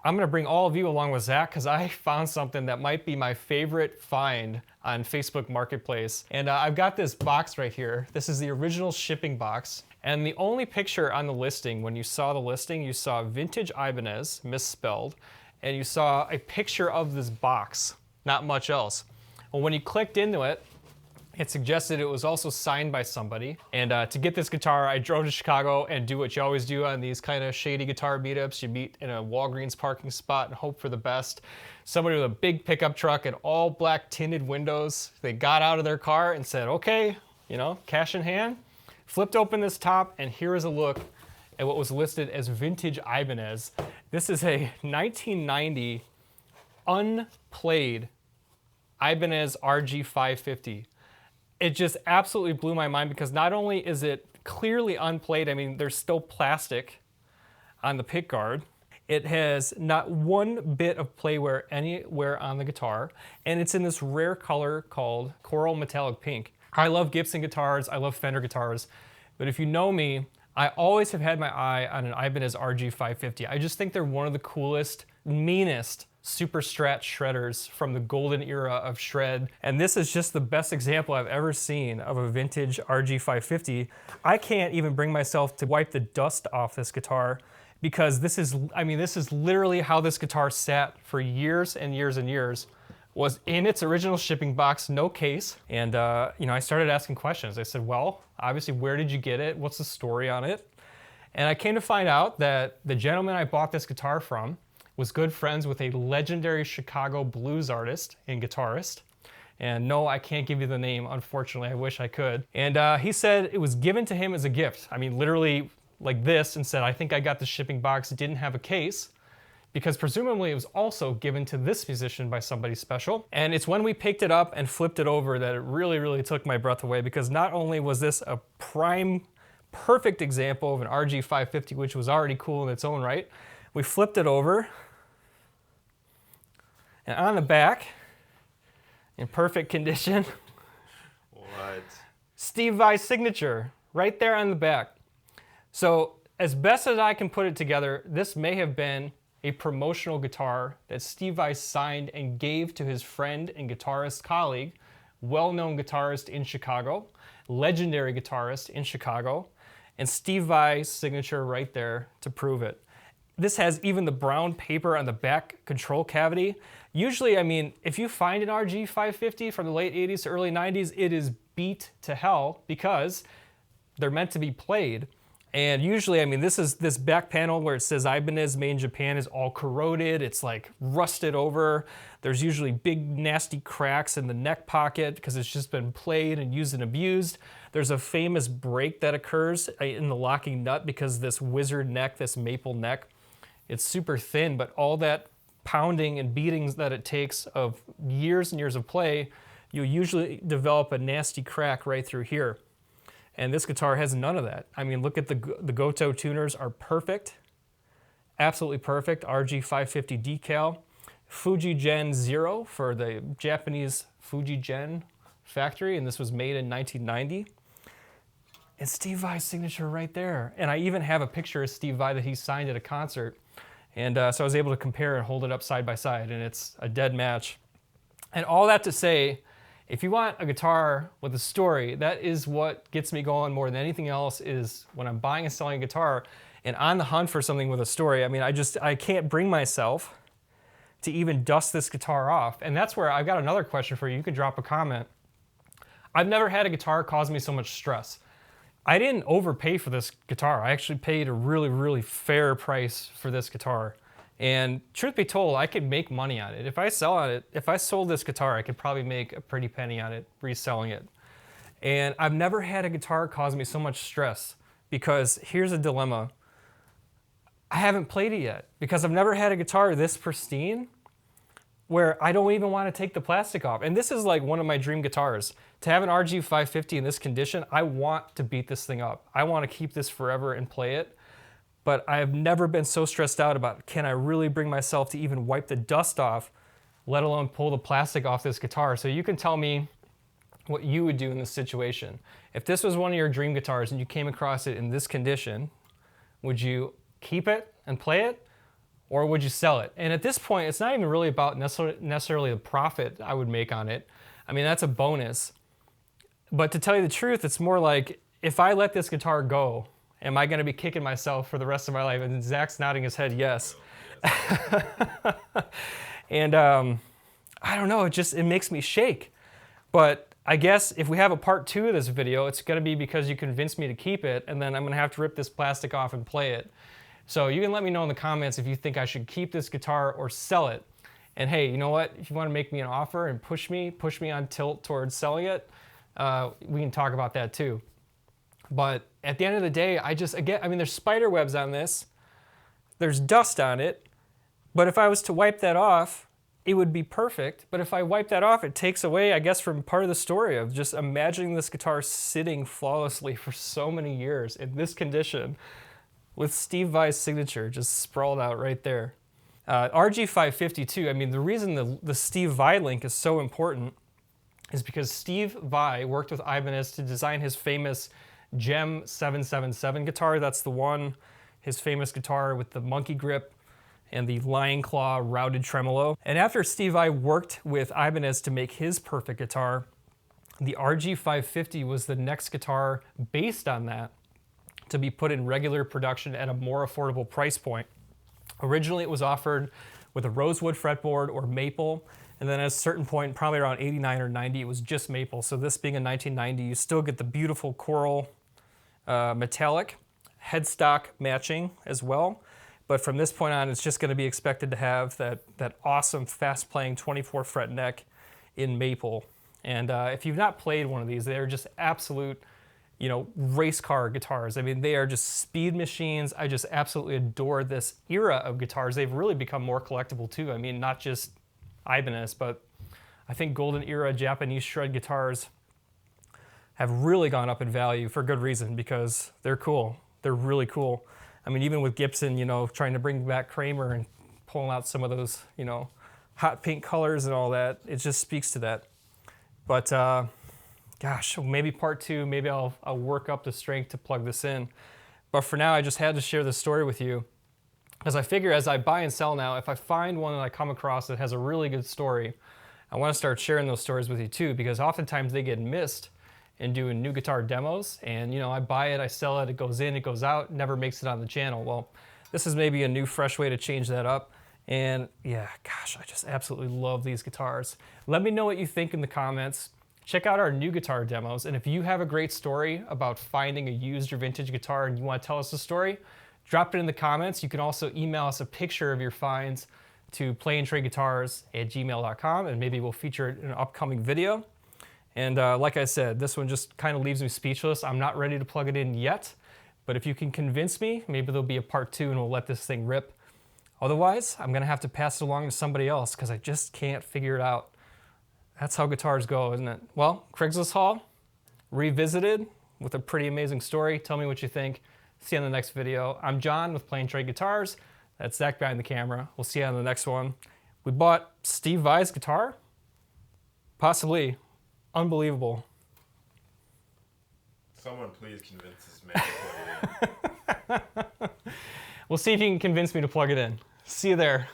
I'm gonna bring all of you along with Zach because I found something that might be my favorite find on Facebook Marketplace. And I've got this box right here. This is the original shipping box. And the only picture on the listing, when you saw the listing, you saw vintage Ibanez, misspelled, and you saw a picture of this box, not much else. Well, when you clicked into it, it suggested it was also signed by somebody. And to get this guitar, I drove to Chicago and do what you always do on these kind of shady guitar meetups. You meet in a Walgreens parking spot and hope for the best. Somebody with a big pickup truck and all black tinted windows. They got out of their car and said, okay, you know, cash in hand. Flipped open this top, and here is a look at what was listed as vintage Ibanez. This is a 1990 unplayed Ibanez RG550. It just absolutely blew my mind because not only is it clearly unplayed, I mean, there's still plastic on the pick guard. It has not one bit of playwear anywhere on the guitar, and it's in this rare color called coral metallic pink. I love Gibson guitars, I love Fender guitars, but if you know me, I always have had my eye on an Ibanez RG550. I just think they're one of the coolest, meanest super strat shredders from the golden era of shred. And this is just the best example I've ever seen of a vintage RG550. I can't even bring myself to wipe the dust off this guitar because this is literally how this guitar sat for years and years and years. Was in its original shipping box, no case. And I started asking questions. I said, well, obviously, where did you get it? What's the story on it? And I came to find out that the gentleman I bought this guitar from was good friends with a legendary Chicago blues artist and guitarist. And no, I can't give you the name, unfortunately. I wish I could. And he said it was given to him as a gift. I mean, literally like this, and said, I think I got the shipping box, didn't have a case, because presumably it was also given to this musician by somebody special. And it's when we picked it up and flipped it over that it really, really took my breath away, because not only was this a prime, perfect example of an RG550, which was already cool in its own right, we flipped it over, and on the back, in perfect condition, what? Steve Vai's signature, right there on the back. So as best as I can put it together, this may have been a promotional guitar that Steve Vai signed and gave to his friend and guitarist colleague, well-known guitarist in Chicago, legendary guitarist in Chicago, and Steve Vai's signature right there to prove it. This has even the brown paper on the back control cavity. Usually, I mean, if you find an RG550 from the late 80s to early 90s, it is beat to hell because they're meant to be played. And usually, I mean, this back panel where it says Ibanez made in Japan is all corroded. It's like rusted over. There's usually big nasty cracks in the neck pocket because it's just been played and used and abused. There's a famous break that occurs in the locking nut because this wizard neck, this maple neck, it's super thin, but all that pounding and beatings that it takes of years and years of play, you usually develop a nasty crack right through here. And this guitar has none of that. I mean, look at the Goto tuners are perfect, absolutely perfect. RG550 decal, Fuji Gen 0 for the Japanese Fuji Gen factory, and this was made in 1990. And Steve Vai's signature right there. And I even have a picture of Steve Vai that he signed at a concert. And so I was able to compare and hold it up side by side, and it's a dead match. And all that to say, if you want a guitar with a story, that is what gets me going more than anything else, is when I'm buying and selling a guitar and on the hunt for something with a story. I mean, I can't bring myself to even dust this guitar off. And that's where I've got another question for you. You can drop a comment. I've never had a guitar cause me so much stress. I didn't overpay for this guitar. I actually paid a really, really fair price for this guitar. And truth be told, I could make money on it. If I sold this guitar, I could probably make a pretty penny on it, reselling it. And I've never had a guitar cause me so much stress, because here's a dilemma. I haven't played it yet, because I've never had a guitar this pristine where I don't even want to take the plastic off. And this is like one of my dream guitars. To have an RG550 in this condition, I want to beat this thing up. I want to keep this forever and play it. But I have never been so stressed out about, can I really bring myself to even wipe the dust off, let alone pull the plastic off this guitar? So you can tell me what you would do in this situation. If this was one of your dream guitars and you came across it in this condition, would you keep it and play it? or would you sell it? And at this point, it's not even really about necessarily the profit I would make on it. I mean, that's a bonus. But to tell you the truth, it's more like, if I let this guitar go, am I going to be kicking myself for the rest of my life? And Zach's nodding his head yes. And I don't know, it makes me shake. But I guess if we have a part 2 of this video, it's going to be because you convinced me to keep it, and then I'm going to have to rip this plastic off and play it. So you can let me know in the comments if you think I should keep this guitar or sell it. And hey, you know what? If you want to make me an offer and push me on tilt towards selling it, we can talk about that too. But at the end of the day, I mean, there's spider webs on this. There's dust on it. But if I was to wipe that off, it would be perfect. But if I wipe that off, it takes away, I guess, from part of the story of just imagining this guitar sitting flawlessly for so many years in this condition, with Steve Vai's signature just sprawled out right there. RG552, I mean, the reason the Steve Vai link is so important is because Steve Vai worked with Ibanez to design his famous Gem 777 guitar. That's the one, his famous guitar with the monkey grip and the lion claw routed tremolo. And after Steve Vai worked with Ibanez to make his perfect guitar, the RG550 was the next guitar based on that, to be put in regular production at a more affordable price point. Originally, it was offered with a rosewood fretboard or maple, and then at a certain point, probably around 89 or 90, it was just maple. So this being a 1990, you still get the beautiful coral metallic headstock matching as well. But from this point on, it's just going to be expected to have that awesome fast-playing 24 fret neck in maple. And if you've not played one of these, they're just absolute, race car guitars. I mean, they are just speed machines. I just absolutely adore this era of guitars. They've really become more collectible too. I mean, not just Ibanez, but I think golden era Japanese shred guitars have really gone up in value for good reason, because they're cool. They're really cool. I mean, even with Gibson, trying to bring back Kramer and pulling out some of those, hot pink colors and all that, it just speaks to that. But gosh, maybe part 2, maybe I'll work up the strength to plug this in. But for now, I just had to share this story with you, because I figure as I buy and sell now, if I find one that I come across that has a really good story, I want to start sharing those stories with you too, because oftentimes they get missed in doing new guitar demos. And I buy it, I sell it, it goes in, it goes out, never makes it on the channel. Well, this is maybe a new, fresh way to change that up. And yeah, gosh, I just absolutely love these guitars. Let me know what you think in the comments. Check out our new guitar demos, and if you have a great story about finding a used or vintage guitar and you want to tell us a story, drop it in the comments. You can also email us a picture of your finds to playandtradeguitars@gmail.com, and maybe we'll feature it in an upcoming video. And like I said, this one just kind of leaves me speechless. I'm not ready to plug it in yet, but if you can convince me, maybe there'll be a part 2 and we'll let this thing rip. Otherwise, I'm gonna have to pass it along to somebody else, because I just can't figure it out. That's how guitars go, isn't it? Well, Craigslist haul, revisited with a pretty amazing story. Tell me what you think. See you on the next video. I'm John with Play and Trade Guitars. That's Zach behind the camera. We'll see you on the next one. We bought Steve Vai's guitar? Possibly. Unbelievable. Someone please convince this man to plug it in. We'll see if you can convince me to plug it in. See you there.